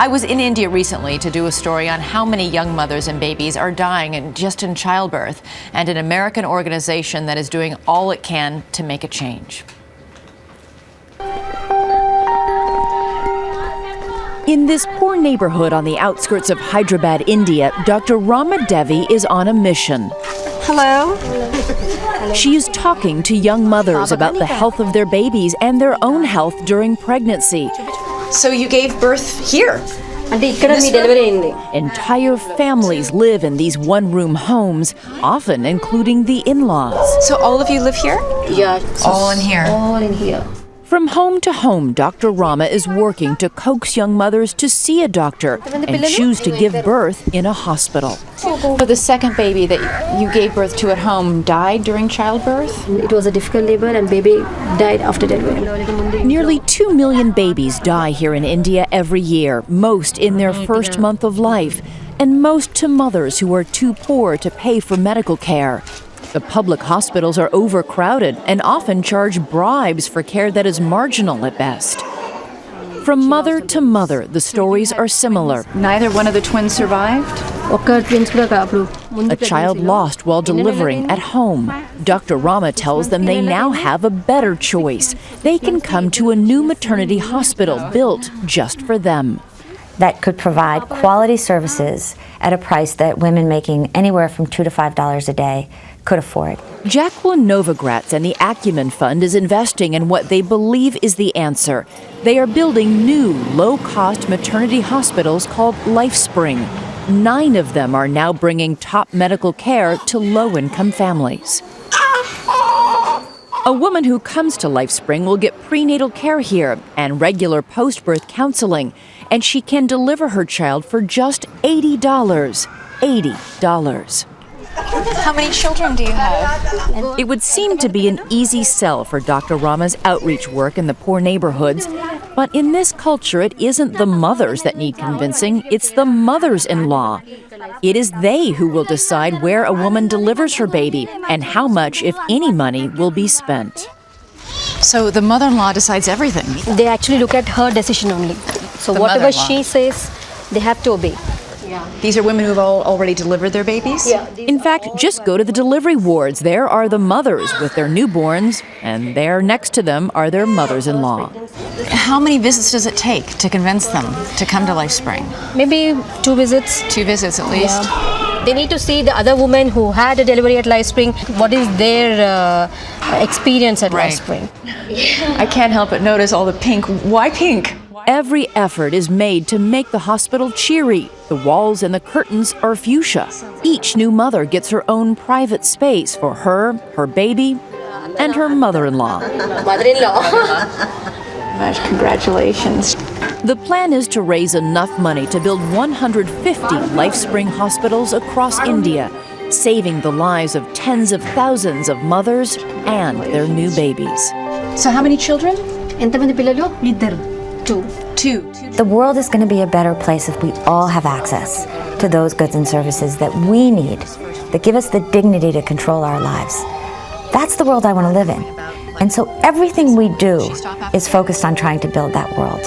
I was in India recently to do a story on how many young mothers and babies are dying just in childbirth, and an American organization that is doing all it can to make a change. In this poor neighborhood on the outskirts of Hyderabad, India, Dr. Rama Devi is on a mission. Hello. She is talking to young mothers about the health of their babies and their own health during pregnancy. So you gave birth here? Entire families live in these one-room homes, often including the in-laws. So all of you live here? Yeah. All in here? All in here. From home to home, Dr. Rama is working to coax young mothers to see a doctor and choose to give birth in a hospital. So the second baby that you gave birth to at home died during childbirth? It was a difficult labor and baby died after delivery. Nearly 2 million babies die here in India every year, most in their first month of life, and most to mothers who are too poor to pay for medical care. The public hospitals are overcrowded and often charge bribes for care that is marginal at best. From mother to mother, the stories are similar. Neither one of the twins survived? A child lost while delivering at home. Dr. Rama tells them they now have a better choice. They can come to a new maternity hospital built just for them. That could provide quality services at a price that women making anywhere from $2 to $5 a day could afford. Jacqueline Novogratz and the Acumen Fund is investing in what they believe is the answer. They are building new, low-cost maternity hospitals called LifeSpring. 9 of them are now bringing top medical care to low-income families. A woman who comes to LifeSpring will get prenatal care here and regular post-birth counseling, and she can deliver her child for just $80. $80. How many children do you have? It would seem to be an easy sell for Dr. Rama's outreach work in the poor neighborhoods, but in this culture it isn't the mothers that need convincing, it's the mothers-in-law. It is they who will decide where a woman delivers her baby and how much, if any money, will be spent. So the mother-in-law decides everything? They actually look at her decision only. So whatever she says, they have to obey. These are women who have already delivered their babies? Yeah. In fact, just go to the delivery wards. There are the mothers with their newborns, and there next to them are their mothers-in-law. How many visits does it take to convince them to come to LifeSpring? Maybe 2 visits. 2 visits at least? Yeah. They need to see the other women who had a delivery at LifeSpring. What is their experience at LifeSpring? I can't help but notice all the pink. Why pink? Every effort is made to make the hospital cheery. The walls and the curtains are fuchsia. Each new mother gets her own private space for her, her baby, and her mother-in-law. Much congratulations. The plan is to raise enough money to build 150 LifeSpring hospitals across India, saving the lives of tens of thousands of mothers and their new babies. So how many children? 2. 2. The world is going to be a better place if we all have access to those goods and services that we need, that give us the dignity to control our lives. That's the world I want to live in. And so everything we do is focused on trying to build that world.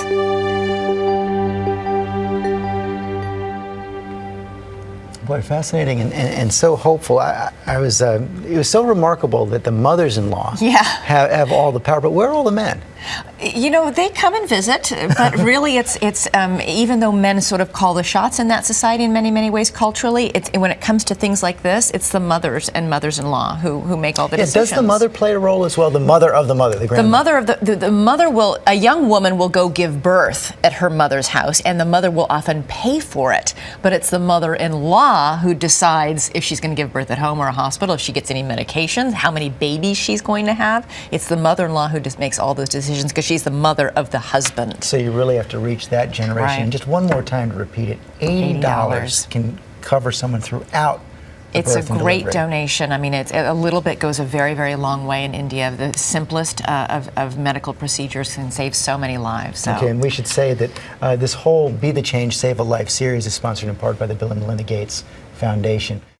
Boy, fascinating and so hopeful. It was so remarkable that the mothers-in-law have all the power, but where are all the men? You know, they come and visit, but really it's even though men sort of call the shots in that society in many ways culturally, when it comes to things like this, it's the mothers and mothers-in-law who make all the decisions. Does the mother play a role as well? The mother of the mother, the grandmother? The mother will, a young woman will go give birth at her mother's house, and the mother will often pay for it, but it's the mother-in-law who decides if she's going to give birth at home or a hospital, if she gets any medications, how many babies she's going to have. It's the mother-in-law who just makes all those decisions because she's the mother of the husband. So you really have to reach that generation. Right. And just one more time to repeat it, $80 can cover someone throughout the It's a birth and great delivery. donation. I mean, a little bit goes a very long way in India. The simplest of medical procedures can save so many lives. So. Okay, and we should say that this whole Be the Change, Save a Life series is sponsored in part by the Bill and Melinda Gates Foundation.